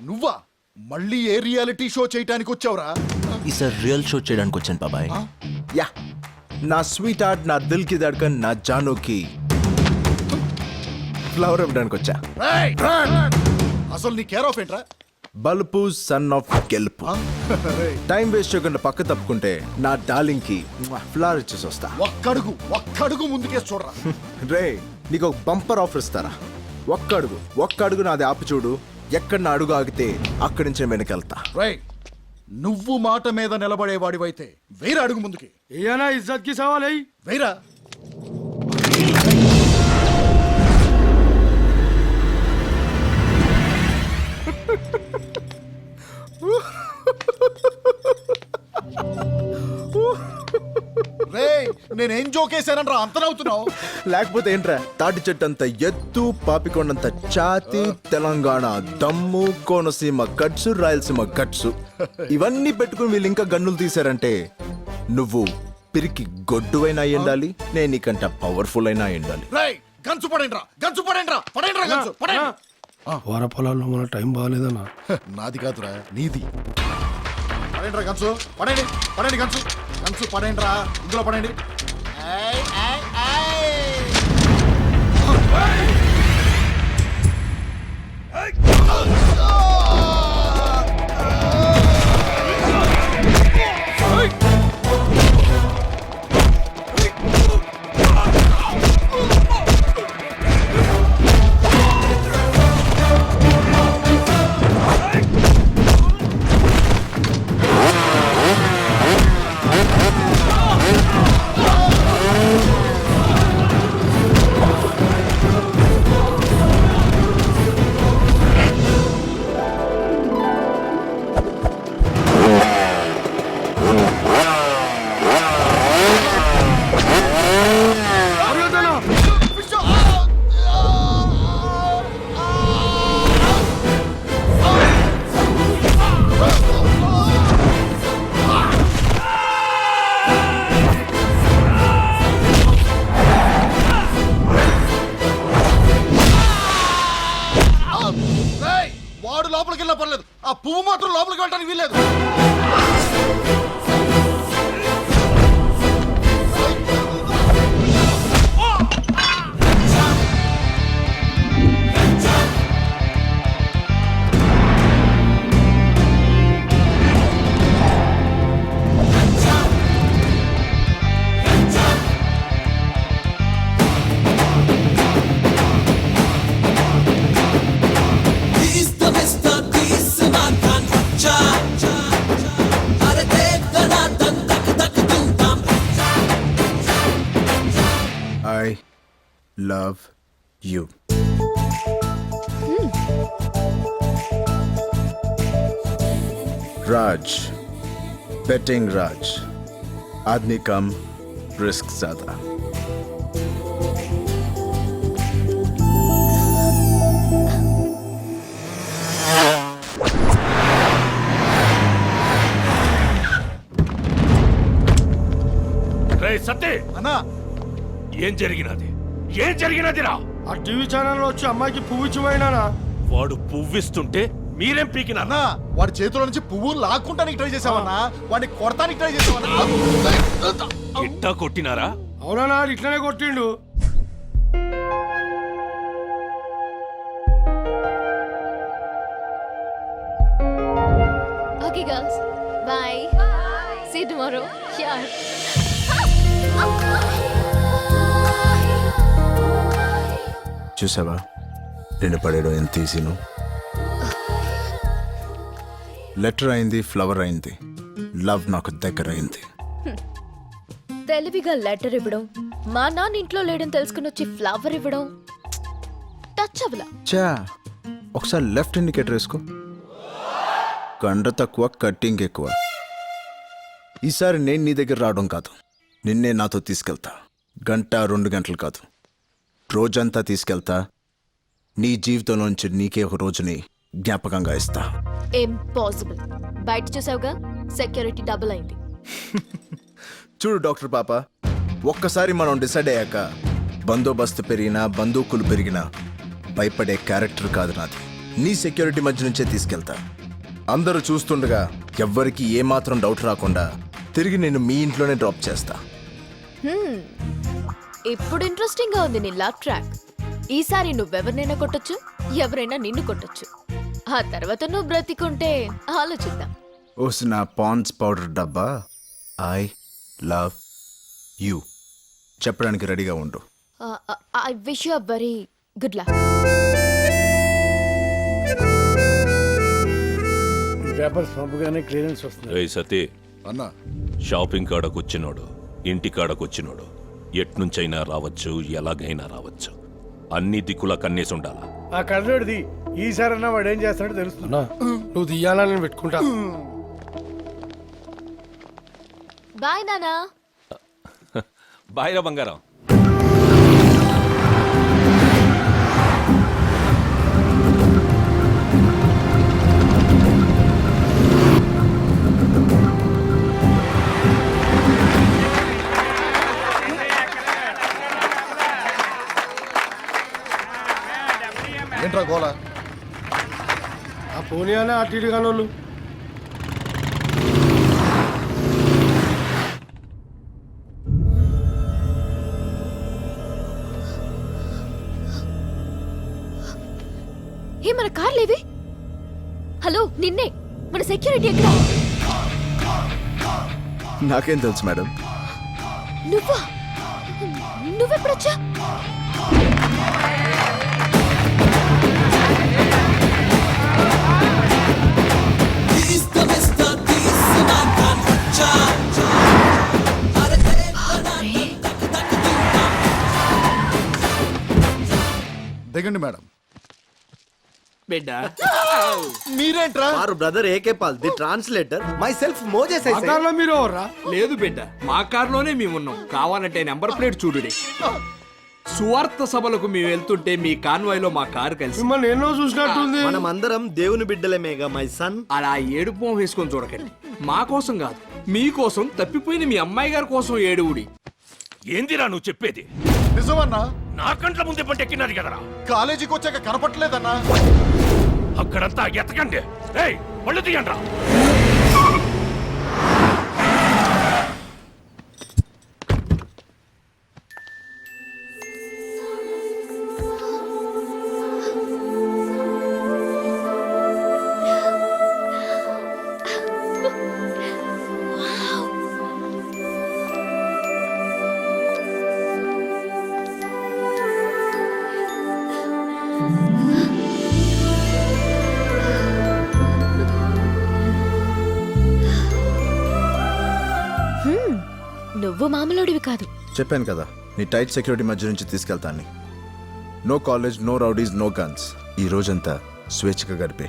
నువ్వా మళ్ళీ a reality show చేయడానికి వచ్చావురా? ఈసారి రియల్ షో చేయడానికి వచ్చాను బాబాయ్. యా, నా స్వీట్ హార్ట్, నా దిల్ కి ధడ్కన్, నా జానుకి ఫ్లవర్ ఇవ్వడానికి వచ్చా. అసలు నీ కేర్ ఆఫ్ ఏంట్రా? బల్పు సన్ ఆఫ్ గెలుపు. టైం వేస్ట్ చేయకుండా పక్క తప్పుకుంటే నా డార్లింగ్ కి ఫ్లవర్ ఇచ్చేసి వస్తా. ఒక్కడుగు ముందుకేసి చూడరా. రే, నీకు ఒక బంపర్ ఆఫర్ ఇస్తారా? ఒక్క అడుగు నాది ఆపి చూడు. ఎక్కడ నా అడుగు ఆగితే అక్కడి నుంచి వెనకెళ్తా. నువ్వు మాట మీద నిలబడేవాడివైతే వేరే అడుగు ముందుకి. ఏనా ఇజ్జత్ కి సవాల్ అయ్యి వేరా. నేనేం జోకేశానరా అంత నవ్వుతున్నావు? లేకపోతే ఏంట్రా, తాటి చెట్టు అంత ఎత్తు, పాపికొండంత ఛాతి, తెలంగాణ దమ్ము, కోనసీమ గట్సు, రాయలసీమ గట్సు, ఇవన్నీ పెట్టుకుని వీళ్ళు ఇంకా గన్నులు తీశారంటే నువ్వు పిరికి గొడ్డువైనా అయ్యండాలి, నేను నీకంట పవర్ఫుల్ అయినా అయ్యండాలి. గన్సు పడేండ్రా. వార పొలాల్లో మన టైం బాగాలేదన్నా. నాది కాదురా, నీది. పడేండ్రా గన్సు, పడండి గన్సు పడేండ్రా, ఇందులో పడండి. వాడు లోపలికి వెళ్ళినా పర్లేదు, ఆ పువ్వు మాత్రం లోపలికి వెళ్ళడానికి వీల్లేదు. I love you. Raj, betting Raj. आदमी कम, रिस्क ज्यादा. సత్తే అన్నా, ఏం జరిగినదిరా? ఆ టీవీ ఛానల్లో వచ్చి అమ్మాయికి పువ్వు ఇచ్చిపోయినానా? వాడు పువ్విస్తుంటే మీరేం పీకినా? అన్నా, వాడి చేతిలో నుంచి పువ్వు లాక్కుంటానికి ట్రై చేసావన్నా, వాడిని కొడతానికి ట్రై చేసావన్నా. ఇట్టా కొట్టినారా? అవునా, ఇట్లనే కొట్టిండు. Okay girls, bye. See you tomorrow. Sure. చూసావా నేను పడేయడం ఎంత ఈజీను? లెటర్ అయింది, ఫ్లవర్ అయింది, లవ్ నాకు దగ్గర అయింది. తెలివిగా లెటర్ ఇవ్వడం, మా నాన్న ఇంట్లో లేడని తెలుసుకుని వచ్చి ఫ్లవర్ ఇవ్వడం టచ్ అవ్వలా. చా, ఒకసారి లెఫ్ట్ ఇండికేటర్ వేసుకో. కండ తక్కువ, కట్టింగ్ ఎక్కువ. ఈసారి నేను నీ దగ్గర రావడం కాదు, నిన్నే నాతో తీసుకెళ్తా. 1-2 గంటలు కాదు, రోజంతా తీసుకెళ్తా. నీ జీవితంలోంచి నీకే ఒక రోజుని జ్ఞాపకంగా ఇస్తా. ఇంపాసిబుల్. బయట చూసావుగా, సెక్యూరిటీ డబుల్ అయింది. చూడు డాక్టర్ పాప, ఒక్కసారి మనం డిసైడ్ అయ్యాక బందోబస్తు పెరిగినా బందూకులు పెరిగినా భయపడే క్యారెక్టర్ కాదు నాది. నీ సెక్యూరిటీ మధ్య నుంచే తీసుకెళ్తా. అందరూ చూస్తుండగా ఎవ్వరికి ఏమాత్రం డౌట్ రాకుండా తిరిగి నేను మీ ఇంట్లోనే డ్రాప్ చేస్తా. ఇప్పుడు ఇంట్రెస్టింగ్ గా ఉంది నీ లవ్ ట్రాక్. ఈసారి నువ్వెవరినైనా కొట్టొచ్చు, ఎవరైనా నిన్ను కొట్టొచ్చు. ఆ తర్వాత నువ్వు బ్రతికుంటే ఆలోచిద్దాం. ఓస్ నా పాండ్స్ పౌడర్ డబ్బా, ఐ లవ్ యూ చెప్పడానికి రెడీగా ఉండు. I wish you very good luck. Papers పంపగానే క్లియరెన్స్ వస్తుంది. ఏయ్ సతీ, అన్నా షాపింగ్ కాడకొచ్చినోడు, ఇంటి కాడకొచ్చినోడు ఎట్నుంచైనా రావచ్చు, ఎలాగైనా రావచ్చు. అన్ని దిక్కుల కన్నేసి ఉండాలా. ఆ కళ్ళోడిది ఈసారన్నా వాడు ఏం చేస్తాడో తెలుస్తున్నా. నువ్వు తీయాలా, నేను పెట్టుకుంటా. బాయ్ నానా. బాయిరా బంగారం. ఏంట్రా గోలా? ఆ పోనీయాలే అటు ఇటు కాని వాళ్ళు. ఏ మన కార్లేవి? హలో, నిన్నే. మన సెక్యూరిటీ ఎక్కడ? నాకేం తెలుసు మేడం. నువ్వా? నువ్వెప్పుడొచ్చా? దిగండి మేడం. బిడ్డ మీరేంట్రా? వారు brother AK Paul the translator myself Moses ఆ కార్లో మీరు ఎవర్రా? లేదు బిడ్డ, మా కారులోనే మేమున్నాం. కావాలంటే నెంబర్ ప్లేట్ చూడుడి. సువార్త సభలకు మేము వెళ్తుంటే మీ కాన్వాయ్లో మా కారు కలిసి. మిమ్మల్ని ఎన్నో చూసినట్టుంది. మనం అందరం దేవుని బిడ్డలమేగా మై సన్. అలా ఏడుపు వేసుకొని చూడకండి. మా కోసం కాదు, మీకోసం, తప్పిపోయిన మీ అమ్మాయి గారి కోసం ఏడువుడి. ఏందిరా నువ్వు చెప్పేది? నిజమన్నా? నా కంట్ల ముందే పంటెక్కినది కదరా. కాలేజీకి వచ్చాక కనపట్లేదన్నా. అక్కడంతా ఎత్తకండి. ఏయ్, పళ్ళు తీయండ్రా. నువ్వు మామూలుడివి కాదు. చెప్పాను కదా, నీ టైట్ సెక్యూరిటీ మధ్య నుంచి తీసుకెళ్తాను. No college, no rowdies, no guns. ఈ రోజంతా స్వేచ్ఛగా గడిపే.